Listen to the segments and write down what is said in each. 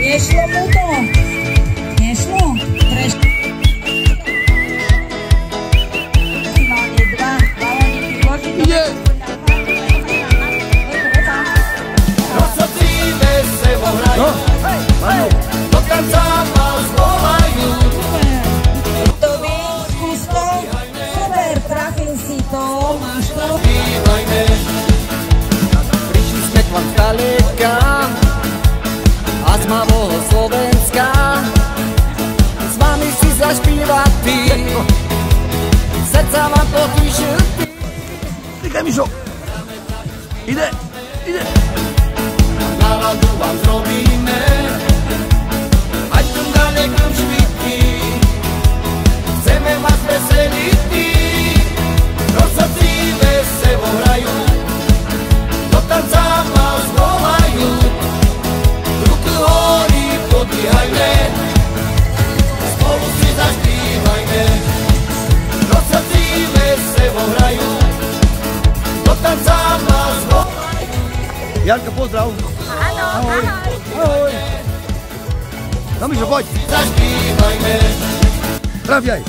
Nešlo mu to. Nešlo. Maximálne 2 balóniky vložiť. Ide. Rozhodíme se ohrajú. Do konca vás volajú. To by, skús to. Super, trafil si to. Máš to. Prišli sme k vám zdaleka a z malého Slovenska. S vami si zašpívať ty, srdca vám popíšu ty. Týkaj, Mišo! Ide! Ide! Náladu vám zrobíme, ať tu ďaleko švití. Chceme vás veseliť ty, rozhodíme se ohrajú. Do tanca vás volajú, ruky hory podvíhajme, spolu si zašpívajme. Rozhodíme se ohrajú, do tanca vás volajú. Janka, pozdrav! Áno, ahoj. Ahoj! No, Mišo, poď! Zašpívajme. Trafiaj!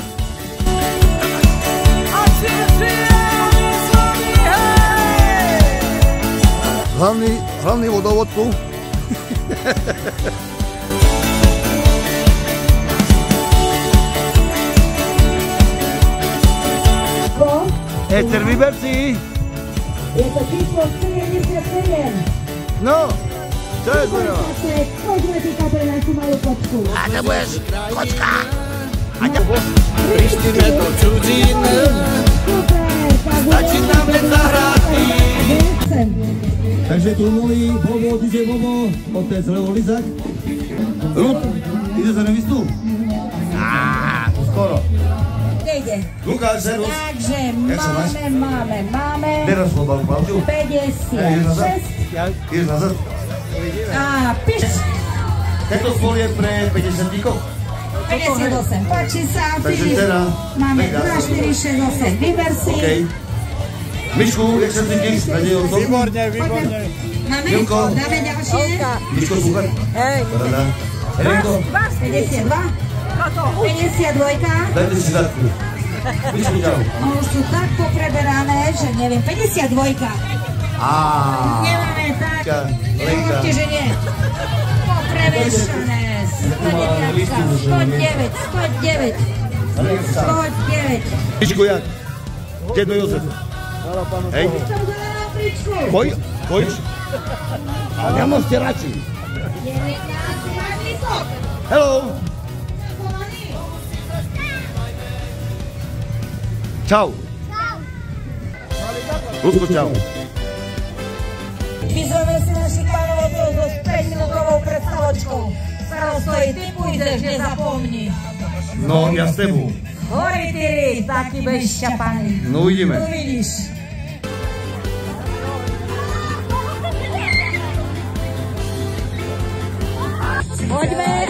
Hlavný vodovod tu. Ester, vyber si! Je to číslo 77. No! Čo je to? Kozmetika pre našu malú kočku. A to budeš kočka! Prištíme do cudziny, stačí nám len zahráty. Takže tu mluví Bobo, DJ Bobo, otec Levo Lizak. Rud, ide za nevistu? To skoro. Nejde. Lukáš, servus. Takže máme. Teraz slobal Klaudiu. 56. Ideš nazad. A piš. Tento stôl je pre 50-díkov. 58. Páči sa. Takže teraz. Máme 2, 4, 6, 8. Vyber si. OK. Mišku, jak sa cítiš? Výborne. Máme, Milko. dáme ďalšie. Miško, sluchaj. Hej. Paráda. Helenko, 52. 52. dajte si zadku. Mišku, ďalej. Už sú tak popreberané, že neviem. 52. Nemáme tak. Lenka. Hovorte, že nie. Poprevešané. 109. Mišku, jak? Dedo Jozef. Hej. Pojíš? A nemám ste radši. Hello. Čau. Rusko, čau. Vyzveme si našich pánov so 5-minútovou predstavočkou. Starostojí, ty pôjdeš, nezapomni. No, ja s tebou. Hori, Tyri, taký budeš šťapaný. No, uvidíme. Uvidíš. Poďme